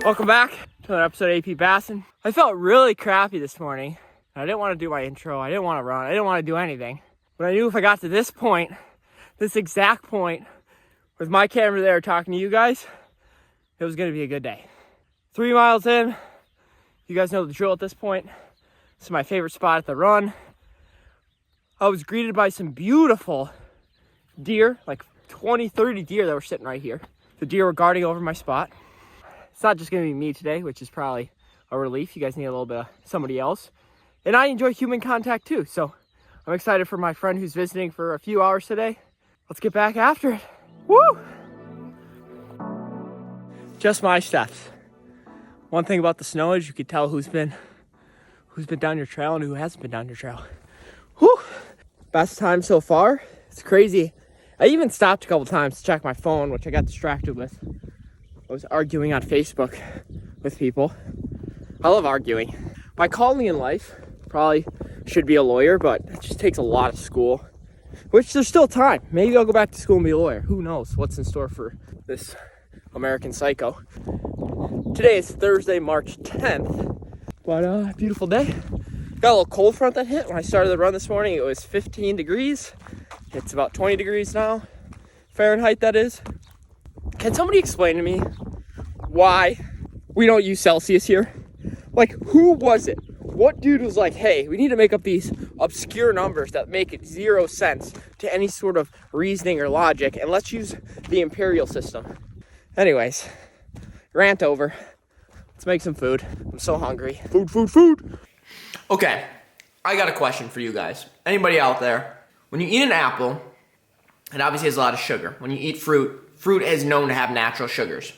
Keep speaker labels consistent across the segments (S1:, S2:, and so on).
S1: Welcome back to another episode of AP Bassin. I felt really crappy this morning. I didn't want to do my intro. I didn't want to run. I didn't want to do anything. But I knew if I got to this point, this exact point, with my camera there talking to you guys, it was going to be a good day. 3 miles in, you guys know the drill at this point. This is my favorite spot at the run. I was greeted by some beautiful deer, like 20, 30 deer that were sitting right here. The deer were guarding over my spot. It's not just going to be me today, which is probably a relief. You guys need a little bit of somebody else. And I enjoy human contact too. So I'm excited for my friend who's visiting for a few hours today. Let's get back after it. Woo! Just my steps. One thing about the snow is you can tell who's been down your trail and who hasn't been down your trail. Woo! Best time so far. It's crazy. I even stopped a couple times to check my phone, which I got distracted with. I was arguing on Facebook with people. I love arguing. My calling in life probably should be a lawyer, but it just takes a lot of school, which there's still time. Maybe I'll go back to school and be a lawyer. Who knows what's in store for this American psycho. Today is Thursday, March 10th, but beautiful day. Got a little cold front that hit when I started the run this morning. It was 15 degrees. It's about 20 degrees now, Fahrenheit that is. Can somebody explain to me why we don't use Celsius here? Like, who was it? What dude was like, hey, we need to make up these obscure numbers that make it 0 sense to any sort of reasoning or logic, and let's use the imperial system. Anyways, rant over. Let's make some food. I'm so hungry. Food.
S2: Okay, I got a question for you guys. Anybody out there? When you eat an apple, it obviously has a lot of sugar. When you eat fruit is known to have natural sugars.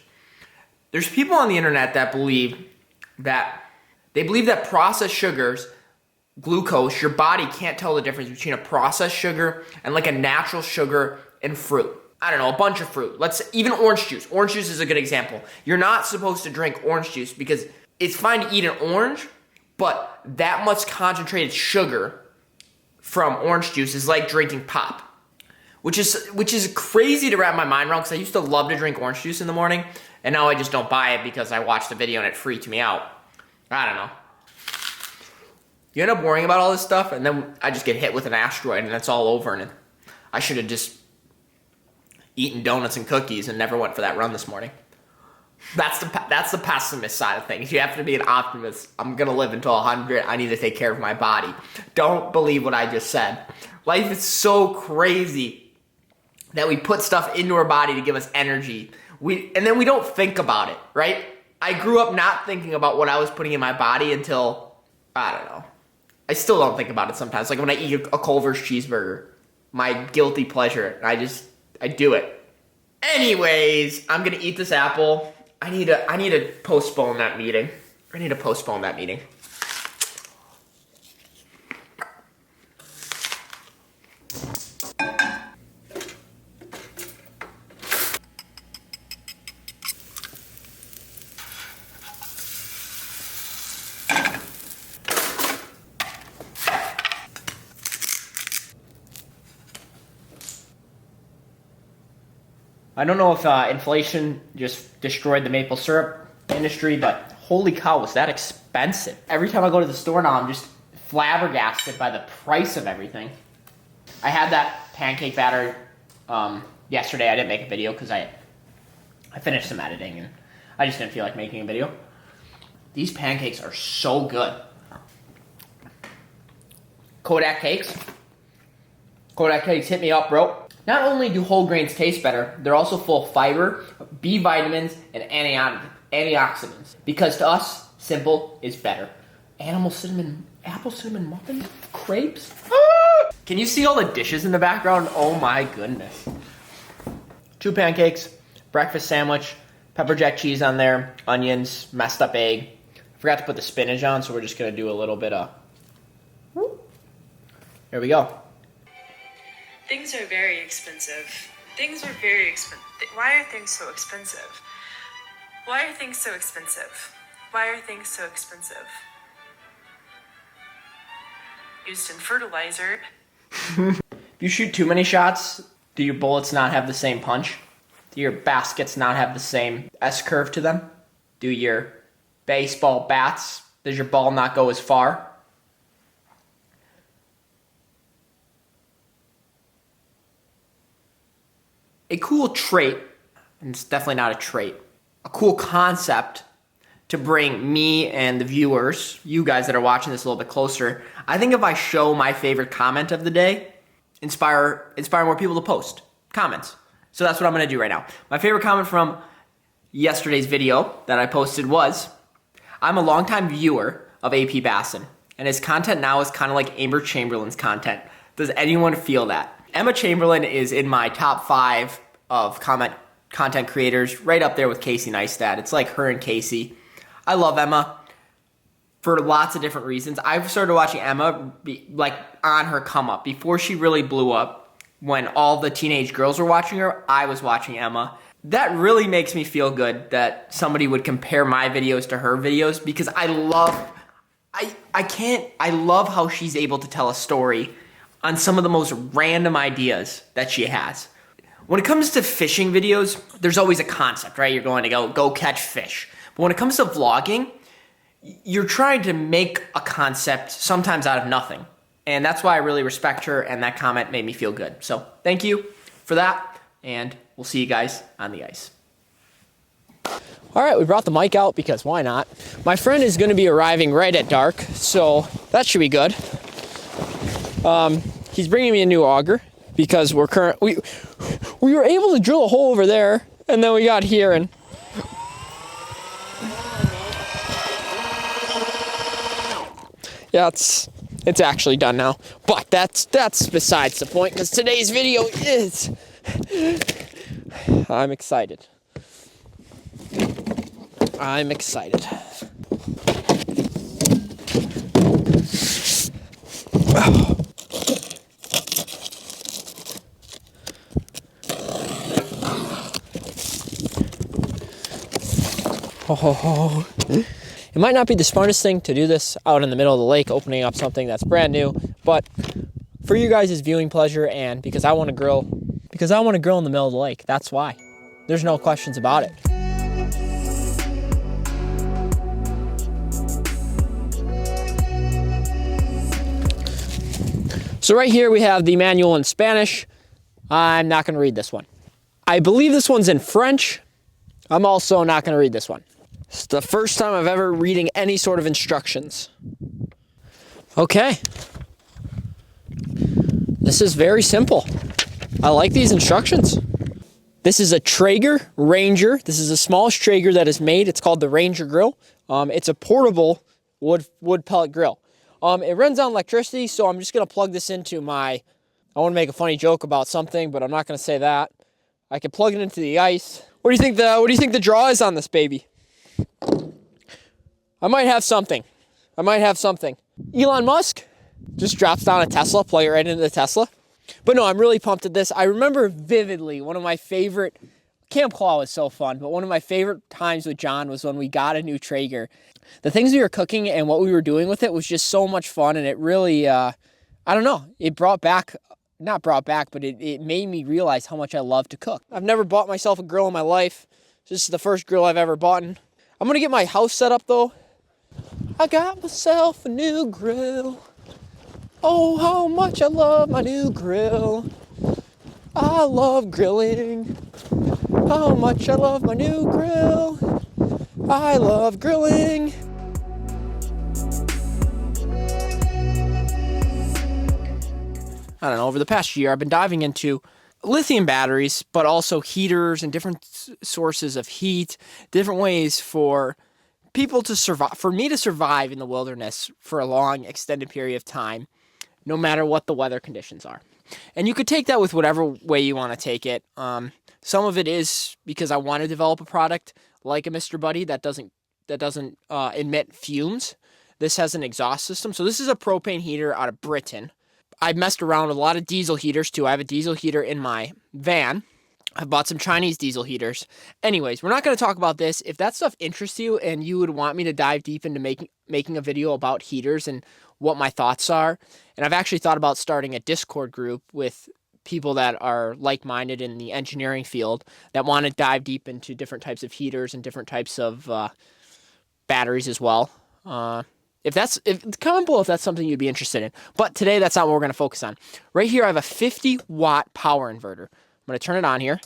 S2: There's people on the internet that believe that processed sugars, glucose, your body can't tell the difference between a processed sugar and like a natural sugar in fruit. I don't know, a bunch of fruit. Even orange juice. Orange juice is a good example. You're not supposed to drink orange juice because it's fine to eat an orange, but that much concentrated sugar from orange juice is like drinking pop. Which is crazy to wrap my mind around because I used to love to drink orange juice in the morning, and now I just don't buy it because I watched the video and it freaked me out. I don't know. You end up worrying about all this stuff, and then I just get hit with an asteroid, and it's all over, and I should have just eaten donuts and cookies and never went for that run this morning. That's the pessimist side of things. You have to be an optimist. I'm going to live until 100. I need to take care of my body. Don't believe what I just said. Life is so crazy that we put stuff into our body to give us energy. And then we don't think about it, right? I grew up not thinking about what I was putting in my body until, I don't know. I still don't think about it sometimes. Like when I eat a Culver's cheeseburger, my guilty pleasure. I do it. Anyways, I'm going to eat this apple. I need to postpone that meeting. I don't know if inflation just destroyed the maple syrup industry, but holy cow, was that expensive. Every time I go to the store now, I'm just flabbergasted by the price of everything. I had that pancake batter yesterday. I didn't make a video because I finished some editing and I just didn't feel like making a video. These pancakes are so good. Kodak cakes, hit me up, bro. Not only do whole grains taste better, they're also full of fiber, B vitamins, and antioxidants. Because to us, simple is better. Apple cinnamon muffins? Crepes? Ah! Can you see all the dishes in the background? Oh my goodness. 2 pancakes, breakfast sandwich, pepper jack cheese on there, onions, messed up egg. I forgot to put the spinach on, so we're just going to do a little bit of... There we go.
S3: Things are very expensive. Why are things so expensive? Why are things so expensive? Why are things so expensive? Used in fertilizer.
S2: If you shoot too many shots, do your bullets not have the same punch? Do your baskets not have the same S-curve to them? Do your baseball bats. Does your ball not go as far? A cool trait, and it's definitely not a trait, a cool concept to bring me and the viewers, you guys that are watching this a little bit closer. I think if I show my favorite comment of the day, inspire more people to post comments. So that's what I'm gonna do right now. My favorite comment from yesterday's video that I posted was, I'm a longtime viewer of AP Basson, and his content now is kind of like Amber Chamberlain's content. Does anyone feel that? Emma Chamberlain is in my top 5 of content creators, right up there with Casey Neistat. It's like her and Casey. I love Emma for lots of different reasons. I've started watching Emma on her come up. Before she really blew up, when all the teenage girls were watching her, I was watching Emma. That really makes me feel good that somebody would compare my videos to her videos, because I love how she's able to tell a story on some of the most random ideas that she has. When it comes to fishing videos, there's always a concept, right? You're going to go catch fish. But when it comes to vlogging, you're trying to make a concept sometimes out of nothing. And that's why I really respect her, and that comment made me feel good. So thank you for that, and we'll see you guys on the ice.
S1: All right, we brought the mic out because why not? My friend is going to be arriving right at dark, so that should be good. He's bringing me a new auger because we were able to drill a hole over there, and then we got here and yeah, it's actually done now. But that's besides the point, because today's video is I'm excited. I'm excited. Oh. It might not be the smartest thing to do this out in the middle of the lake, opening up something that's brand new, but for you guys' viewing pleasure, and because I want to grill in the middle of the lake. That's why. There's no questions about it. So right here we have the manual in Spanish. I'm not going to read this one. I believe this one's in French. I'm also not going to read this one. It's the first time I've ever reading any sort of instructions. Okay. This is very simple. I like these instructions. This is a Traeger Ranger. This is the smallest Traeger that is made. It's called the Ranger Grill. It's a portable wood pellet grill. It runs on electricity, so I'm just going to plug this into I want to make a funny joke about something, but I'm not going to say that. I can plug it into the ice. What do you think the draw is on this baby? I might have something. Elon Musk just drops down a Tesla, plug it right into the Tesla. But no, I'm really pumped at this. I remember vividly one of my favorite, Camp Claw was so fun, but one of my favorite times with John was when we got a new Traeger. The things we were cooking and what we were doing with it was just so much fun, and it really, I don't know, it made me realize how much I love to cook. I've never bought myself a grill in my life. This is the first grill I've ever bought. I'm going to get my house set up though. I got myself a new grill. Oh, how much I love my new grill. I love grilling. How much I love my new grill. I love grilling. I don't know, over the past year, I've been diving into lithium batteries, but also heaters and different sources of heat, different ways for people to survive, for me to survive in the wilderness for a long, extended period of time, no matter what the weather conditions are. And you could take that with whatever way you want to take it. Some of it is because I want to develop a product like a Mr. Buddy that doesn't emit fumes. This has an exhaust system. So this is a propane heater out of Britain. I've messed around with a lot of diesel heaters too. I have a diesel heater in my van. I've bought some Chinese diesel heaters. Anyways, we're not going to talk about this. If that stuff interests you and you would want me to dive deep into making a video about heaters and what my thoughts are, and I've actually thought about starting a Discord group with people that are like-minded in the engineering field that want to dive deep into different types of heaters and different types of
S2: batteries as well. Comment below if that's something you'd be interested in. But today, that's not what we're going to focus on. Right here, I have a 50-watt power inverter. I'm going to turn it on here.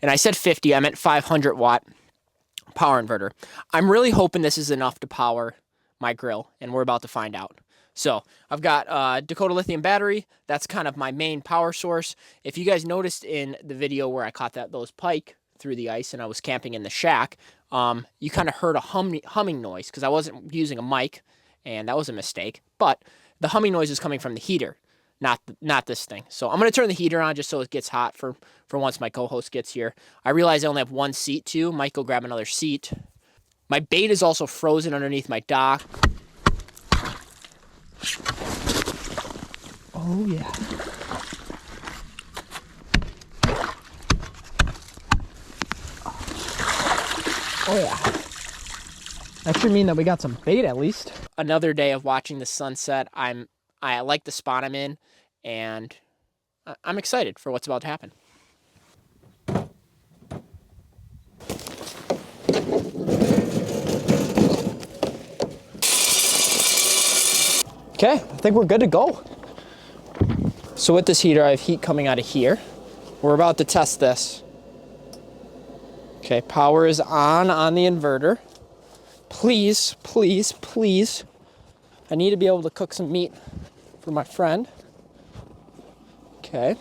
S2: And I said 50, I meant 500-watt power inverter. I'm really hoping this is enough to power my grill, and we're about to find out. So I've got Dakota lithium battery. That's kind of my main power source. If you guys noticed in the video where I caught those pike through the ice and I was camping in the shack, you kind of heard a humming noise because I wasn't using a mic, and that was a mistake. But the humming noise is coming from the heater, not this thing. So I'm going to turn the heater on just so it gets hot for once my co-host gets here. I realize I only have one seat too. Might go grab another seat. My bait is also frozen underneath my dock. Oh yeah. Oh yeah. That should mean that we got some bait at least. Another day of watching the sunset. I like the spot I'm in, and I'm excited for what's about to happen. Okay, I think we're good to go. So with this heater, I have heat coming out of here. We're about to test this. Okay, power is on the inverter. Please, please, please. I need to be able to cook some meat for my friend. Okay.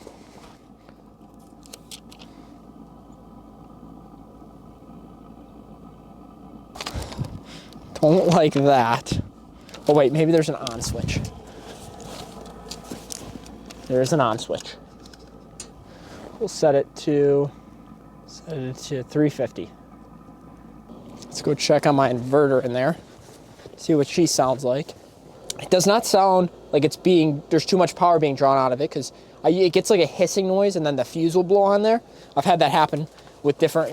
S2: Don't like that. Oh wait, maybe there's an on switch. There's an on switch. We'll set it to 350. Let's go check on my inverter in there. See what she sounds like. It does not sound like there's too much power being drawn out of it, because it gets like a hissing noise and then the fuse will blow on there. I've had that happen with different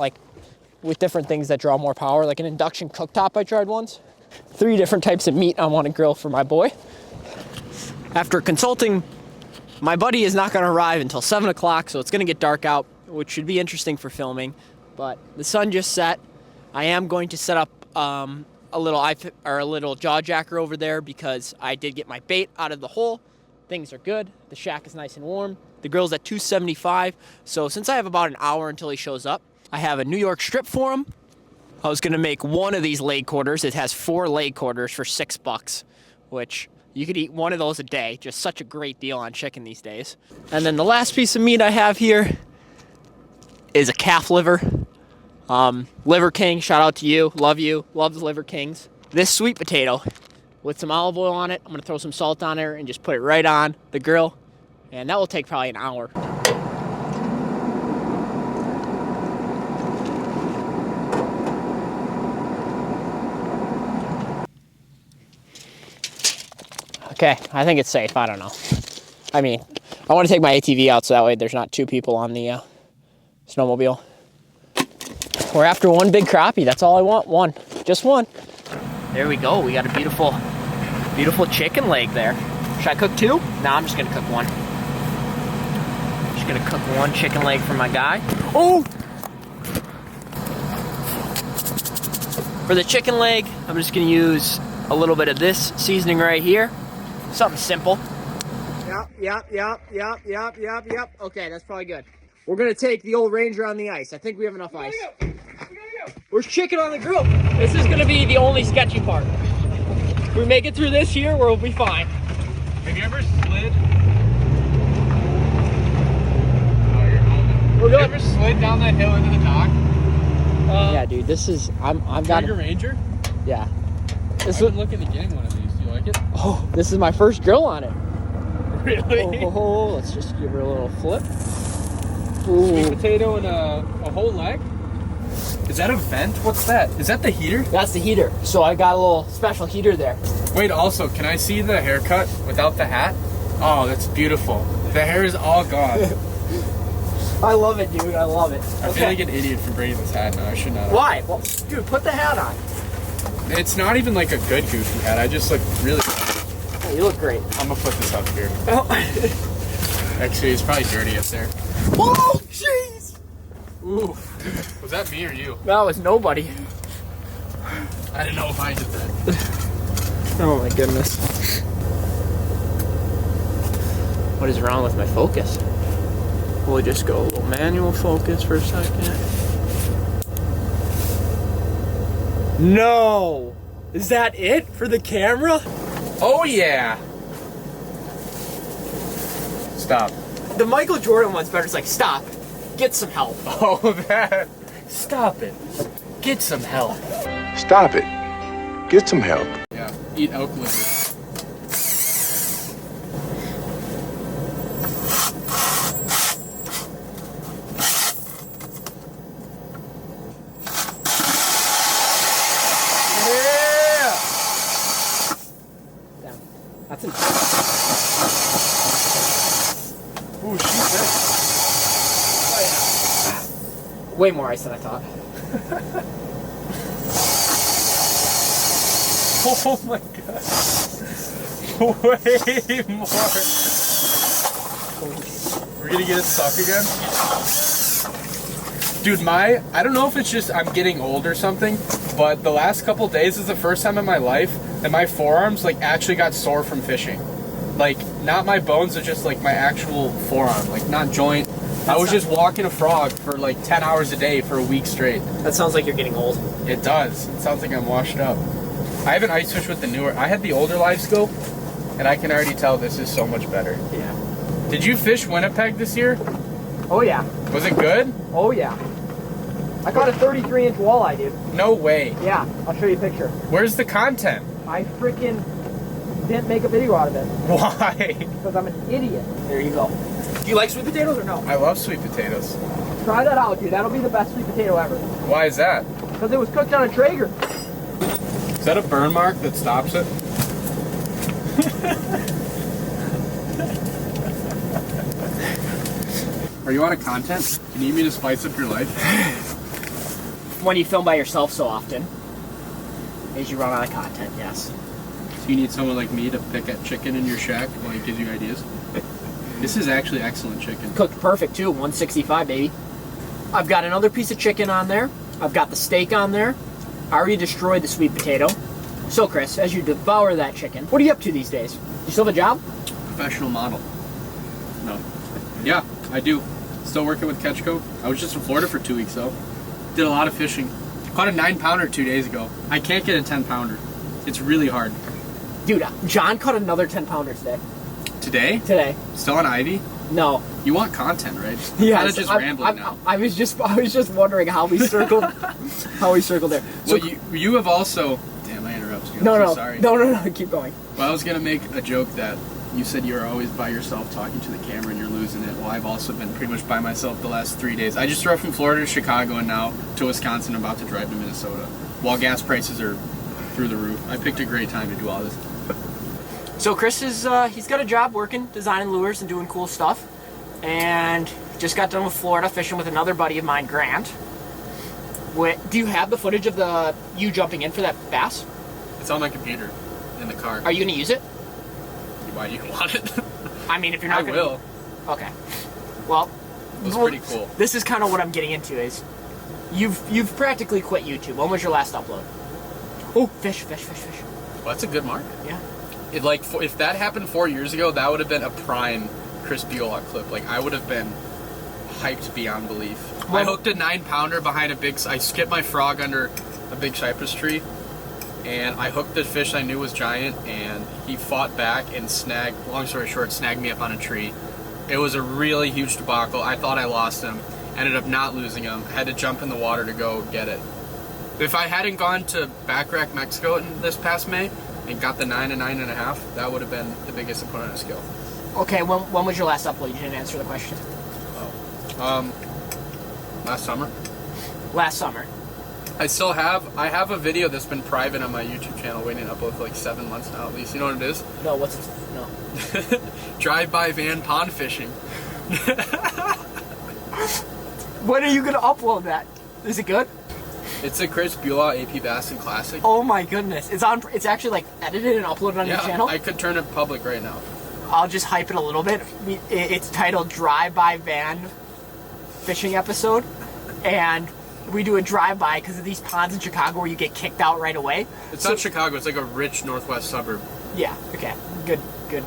S2: things that draw more power, like an induction cooktop I tried once. 3 different types of meat I want to grill for my boy. After consulting, my buddy is not going to arrive until 7 o'clock, so it's going to get dark out, which should be interesting for filming. But the sun just set. I am going to set up a little jaw jacker over there because I did get my bait out of the hole. Things are good. The shack is nice and warm. The grill's at 275. So since I have about an hour until he shows up, I have a New York strip for him. I was going to make one of these leg quarters. It has 4 leg quarters for $6, which you could eat one of those a day. Just such a great deal on chicken these days. And then the last piece of meat I have here is a calf liver. Liver King, shout out to you. Love you. Love the Liver Kings. This sweet potato with some olive oil on it. I'm going to throw some salt on there and just put it right on the grill. And that will take probably an hour. Okay, I think it's safe. I don't know. I mean, I want to take my ATV out so that way there's not 2 people on the snowmobile. We're after one big crappie. That's all I want. One. Just one. There we go. We got a beautiful, beautiful chicken leg there. Should I cook 2? No, I'm just going to cook 1. Just going to cook 1 chicken leg for my guy. Oh! For the chicken leg, I'm just going to use a little bit of this seasoning right here. Something simple. Yep. Okay, that's probably good. We're going to take the old Ranger on the ice. I think we have enough ice. Where's chicken on the grill? This is going to be the only sketchy part. If we make it through this here, we'll be fine.
S4: Have you ever slid?
S2: We're good.
S4: Have you ever slid down that hill into the dock?
S2: Yeah, dude, this is... I've got...
S4: Your Ranger?
S2: Yeah.
S4: I've been looking at getting one of these. Do you like it?
S2: Oh, this is my first grill on it.
S4: Really?
S2: Oh, let's just give her a little flip.
S4: Sweet potato and a whole leg? Is that a vent? What's that? Is that the heater?
S2: That's the heater. So I got a little special heater there.
S4: Wait, also, can I see the haircut without the hat? Oh, that's beautiful. The hair is all gone.
S2: I love it, dude. I love it.
S4: I feel like an idiot for bringing this hat now. I should not.
S2: Why? Well, dude, put the hat on.
S4: It's not even like a good goofy hat. I just look really...
S2: Oh, you look great.
S4: I'm gonna put this up here.
S2: Oh.
S4: Actually, it's probably dirty up there.
S2: Oh, jeez.
S4: Ooh. Was that me or you?
S2: That was nobody.
S4: I didn't know if I did that.
S1: Oh my goodness. What is wrong with my focus? We'll just go a little manual focus for a second. No! Is that it for the camera?
S4: Oh yeah. Stop.
S1: The Michael Jordan one's better. It's like, stop. Get some help.
S4: Oh, that. Stop it. Get some help.
S5: Stop it. Get some help.
S4: Yeah, eat elk liver. Yeah!
S1: Damn. That's an...
S4: Ooh, she's sick.
S1: way more ice than I thought.
S4: Oh my god. Way more. We're gonna get it stuck again? Dude, I don't know if it's just I'm getting old or something, but the last couple days is the first time in my life that my forearms like actually got sore from fishing. Like, not my bones, but just like my actual forearm, like not joint. I was just walking a frog for like 10 hours a day for a week straight.
S1: That sounds like you're getting old.
S4: It does. It sounds like I'm washed up. I haven't ice fished with the newer. I had the older live scope, and I can already tell this is so much better.
S1: Yeah.
S4: Did you fish Winnipeg this year?
S1: Oh yeah.
S4: Was it good?
S1: Oh yeah. I caught a 33-inch walleye, dude.
S4: No way.
S1: Yeah, I'll show you a picture.
S4: Where's the content?
S1: I freaking didn't make a video out of it
S4: Why?
S1: because I'm an idiot. There you go. Do you like sweet potatoes or no?
S4: I love sweet potatoes.
S1: Try that out, dude. That'll be the best sweet potato ever.
S4: Why is that?
S1: Because it was cooked on a Traeger.
S4: Is that a burn mark that stops it? Are you out of content? Can you need me to spice up your life?
S1: When you film by yourself so often, as you run out of content, yes.
S4: So you need someone like me to pick at chicken in your shack while he gives you ideas? This is actually excellent chicken.
S1: Cooked perfect too, 165, baby. I've got another piece of chicken on there. I've got the steak on there. I already destroyed the sweet potato. So Chris, as you devour that chicken, what are you up to these days? You still have a job?
S4: Professional model. No. Yeah, I do. Still working with Ketchco. I was just in Florida for 2 weeks though. Did a lot of fishing. Caught a 9-pounder 2 days ago. I can't get a 10-pounder. It's really hard.
S1: Dude, John caught another 10-pounder today.
S4: Today? Still on Ivy?
S1: No.
S4: You want content, right?
S1: Yeah.
S4: Kind of just rambling now.
S1: I was just wondering how we circled there. So
S4: Well, you have also. Damn, I interrupted you. I'm
S1: no,
S4: so
S1: no,
S4: sorry.
S1: no, keep going.
S4: Well, I was gonna make a joke that you said you were always by yourself talking to the camera and you're losing it. Well, I've also been pretty much by myself the last 3 days. I just drove from Florida to Chicago and now to Wisconsin. I'm about to drive to Minnesota. While gas prices are through the roof. I picked a great time to do all this.
S1: So Chris is he's got a job working, designing lures and doing cool stuff. And just got done with Florida fishing with another buddy of mine, Grant. Do you have the footage of you jumping in for that bass?
S4: It's on my computer in the car.
S1: Are you gonna use it?
S4: Why do you want it?
S1: I mean, if you're not
S4: I will.
S1: Okay. Well,
S4: It was pretty cool.
S1: This is kind of what I'm getting into is you've practically quit YouTube. When was your last upload? Oh, fish.
S4: Well, that's a good mark.
S1: Yeah.
S4: If that happened 4 years ago, that would have been a prime Chris Buelow clip. Like, I would have been hyped beyond belief. I hooked a 9-pounder behind I skipped my frog under a big cypress tree, and I hooked the fish I knew was giant, and he fought back and long story short, snagged me up on a tree. It was a really huge debacle. I thought I lost him. Ended up not losing him. I had to jump in the water to go get it. If I hadn't gone to Backrack, Mexico this past May and got the 9 and 9.5, that would have been the biggest opponent of skill.
S1: Okay, when was your last upload? You didn't answer the question.
S4: Last summer.
S1: Last summer.
S4: I have a video that's been private on my YouTube channel waiting to upload for like 7 months now at least. You know what it is?
S1: No, no.
S4: Drive-by van pond fishing.
S1: When are you gonna upload that? Is it good?
S4: It's a Chris Buelow AP Bassin Classic.
S1: Oh my goodness. It's actually like edited and uploaded on your channel?
S4: I could turn it public right now.
S1: I'll just hype it a little bit. It's titled Drive-By Van Fishing Episode. And we do a drive-by because of these ponds in Chicago where you get kicked out right away.
S4: It's not Chicago. It's like a rich northwest suburb.
S1: Yeah, okay. Good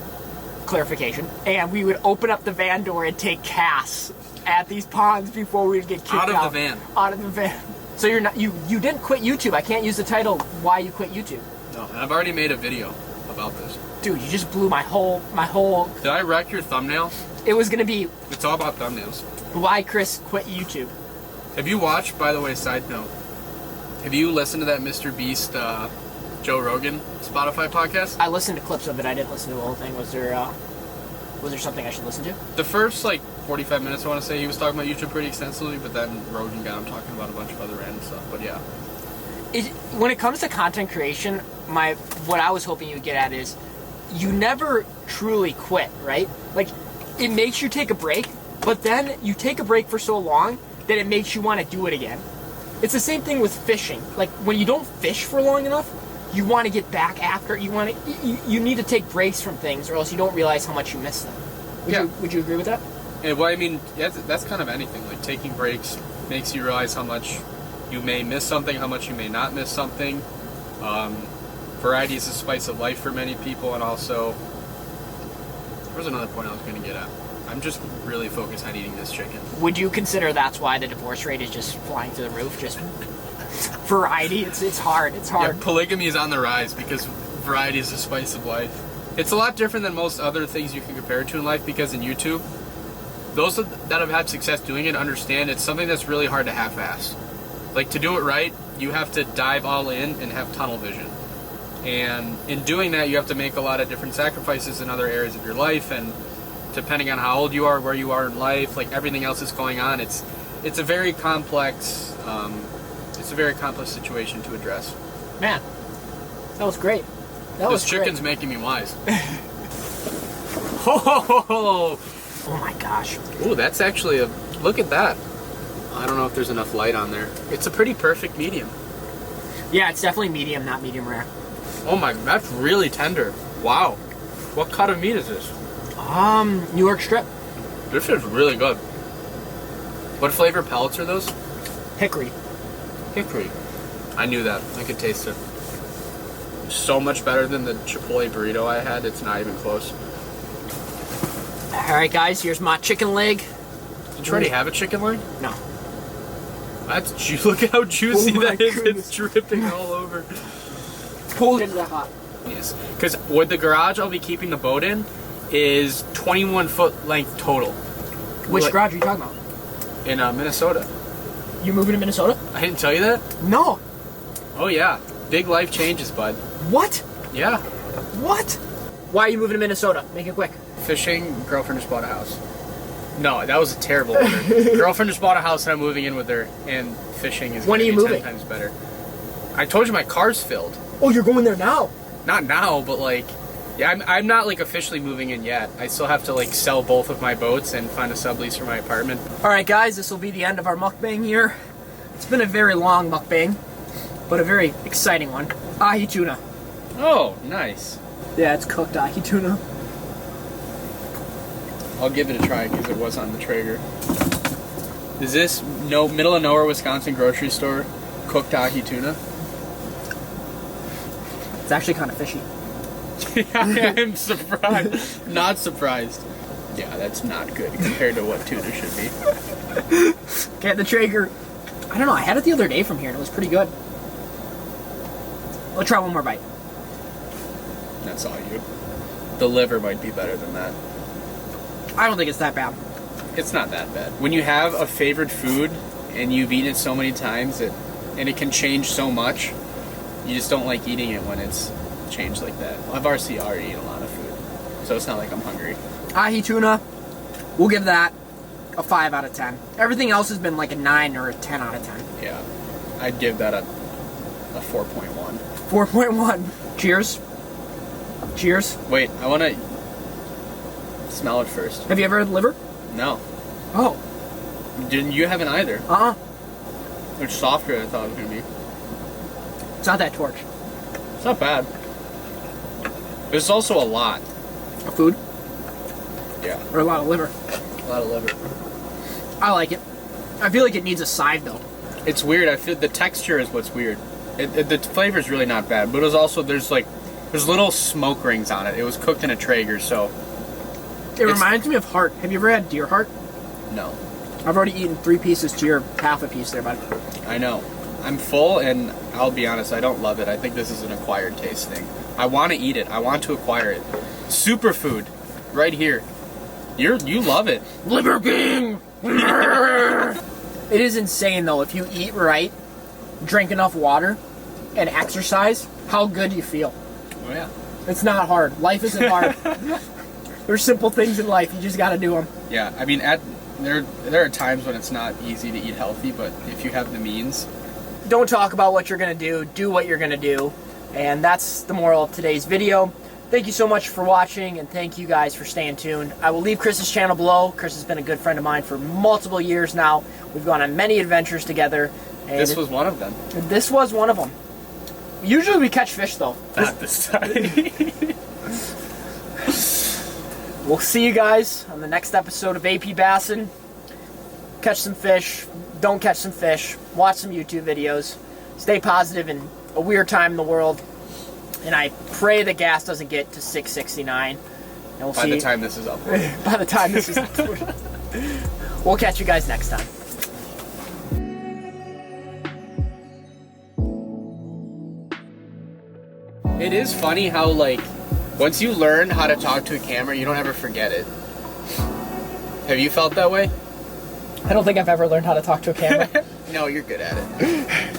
S1: clarification. And we would open up the van door and take casts at these ponds before we would get kicked out.
S4: Out of the van.
S1: Out of the van. So you're not you didn't quit YouTube. I can't use the title why you quit YouTube.
S4: No, and I've already made a video about this.
S1: Dude, you just blew my whole
S4: Did I wreck your thumbnail?
S1: It was gonna be
S4: It's all about thumbnails.
S1: why Chris quit YouTube.
S4: Have you watched, by the way, side note, have you listened to that Mr. Beast Joe Rogan Spotify podcast?
S1: I listened to clips of it. I didn't listen to the whole thing. Was there something I should listen to?
S4: The first, 45 minutes, I want to say, he was talking about YouTube pretty extensively, but then Rogan got him talking about a bunch of other random stuff, but yeah.
S1: When it comes to content creation, what I was hoping you would get at is you never truly quit, right? Like, it makes you take a break, but then you take a break for so long that it makes you want to do it again. It's the same thing with fishing. Like, when you don't fish for long enough, you want to get back after. You need to take breaks from things, or else you don't realize how much you miss them. Would you agree with that?
S4: Yeah, well, I mean, yeah, that's kind of anything. Like, taking breaks makes you realize how much you may miss something, how much you may not miss something. Variety is the spice of life for many people, and also, there was another point I was going to get at. I'm just really focused on eating this chicken.
S1: Would you consider that's why the divorce rate is just flying through the roof? Just variety? It's hard. It's hard.
S4: Yeah, polygamy is on the rise because variety is the spice of life. It's a lot different than most other things you can compare it to in life, because in YouTube, those that have had success doing it understand it's something that's really hard to half-ass. Like, to do it right, you have to dive all in and have tunnel vision. And in doing that, you have to make a lot of different sacrifices in other areas of your life, and depending on how old you are, where you are in life, like everything else is going on, it's a very complex situation to address.
S1: Man, that was great.
S4: This chicken's making me wise.
S1: Oh my gosh.
S4: Ooh, that's actually look at that. I don't know if there's enough light on there. It's a pretty perfect medium.
S1: Yeah, it's definitely medium, not medium rare.
S4: Oh my, that's really tender. Wow. What cut of meat is this?
S1: New York strip.
S4: This is really good. What flavor pellets are those?
S1: Hickory.
S4: Hickory. I knew that. I could taste it. So much better than the Chipotle burrito I had. It's not even close.
S1: All right, guys, here's my chicken leg.
S4: Did you already have a chicken leg?
S1: No.
S4: Look at how juicy
S1: Oh my
S4: that is.
S1: goodness.
S4: It's dripping all over.
S1: Pull it into that hot.
S4: Yes. Because with the garage I'll be keeping the boat in is 21 foot length total.
S1: Which garage are you talking about?
S4: In Minnesota.
S1: You moving to Minnesota?
S4: I didn't tell you that?
S1: No.
S4: Oh yeah. Big life changes, bud.
S1: What?
S4: Yeah.
S1: What? Why are you moving to Minnesota? Make it quick.
S4: Fishing, girlfriend just bought a house. No, that was a terrible order. Girlfriend just bought a house and I'm moving in with her, and fishing is
S1: When are you
S4: gonna be
S1: moving?
S4: 10 times better. I told you my car's filled.
S1: Oh, you're going there now?
S4: Not now, but yeah, I'm not officially moving in yet. I still have to sell both of my boats and find a sublease for my apartment.
S1: All right, guys, this will be the end of our mukbang here. It's been a very long mukbang, but a very exciting one. Ahi tuna.
S4: Oh, nice.
S1: Yeah, it's cooked ahi tuna.
S4: I'll give it a try because it was on the Traeger. Is this middle of nowhere Wisconsin grocery store cooked ahi tuna?
S1: It's actually kind of fishy.
S4: I am surprised. Not surprised. Yeah, that's not good compared to what tuna should be.
S1: Okay, the Traeger. I don't know, I had it the other day from here and it was pretty good. Let's try one more bite.
S4: That's all you. The liver might be better than that.
S1: I don't think it's that bad.
S4: It's not that bad. When you have a favorite food and you've eaten it so many times and it can change so much, you just don't like eating it when it's changed like that. I've already eaten a lot of food, so it's not like I'm hungry.
S1: Ahi tuna, we'll give that a 5 out of 10. Everything else has been like a 9 or a 10 out of 10.
S4: Yeah, I'd give that a 4.1.
S1: 4.1. Cheers. Cheers.
S4: Wait, I want to smell it first.
S1: Have you ever had liver?
S4: No.
S1: Oh.
S4: You haven't either.
S1: Uh-uh.
S4: It's softer than I thought it was going to be.
S1: It's not that torch.
S4: It's not bad. There's also a lot.
S1: Of food?
S4: Yeah,
S1: Or a lot of liver?
S4: a lot of liver.
S1: I like it. I feel like it needs a side though.
S4: It's weird. I feel the texture is what's weird. The flavor is really not bad, but it was also there's little smoke rings on it. It was cooked in a Traeger, so
S1: It reminds me of heart. Have you ever had deer heart?
S4: no.
S1: I've already eaten 3 pieces to your half a piece there, bud.
S4: I know. I'm full, and I'll be honest, I don't love it. I think this is an acquired taste thing. I want to eat it. I want to acquire it. Superfood, right here. You love it.
S1: Liver King! It is insane, though, if you eat right, drink enough water, and exercise, how good you feel.
S4: Oh, yeah.
S1: It's not hard. Life isn't hard. There's simple things in life. You just got to do them.
S4: Yeah, I mean, there are times when it's not easy to eat healthy, but if you have the means...
S1: Don't talk about what you're going to do what you're going to do. And that's the moral of today's video. Thank you so much for watching, and thank you guys for staying tuned. I will leave Chris's channel below. Chris has been a good friend of mine for multiple years now. We've gone on many adventures together. And
S4: This was one of them.
S1: This was one of them. Usually we catch fish, though.
S4: Not this time.
S1: We'll see you guys on the next episode of AP Bassin. Catch some fish. Don't catch some fish. Watch some YouTube videos. Stay positive in a weird time in the world. And I pray the gas doesn't get to $6.69. And we'll
S4: By
S1: see
S4: the time this is up.
S1: by the time this is We'll catch you guys next time.
S4: It is funny how, like, once you learn how to talk to a camera, you don't ever forget it. Have you felt that way?
S1: I don't think I've ever learned how to talk to a camera.
S4: No, you're good at it.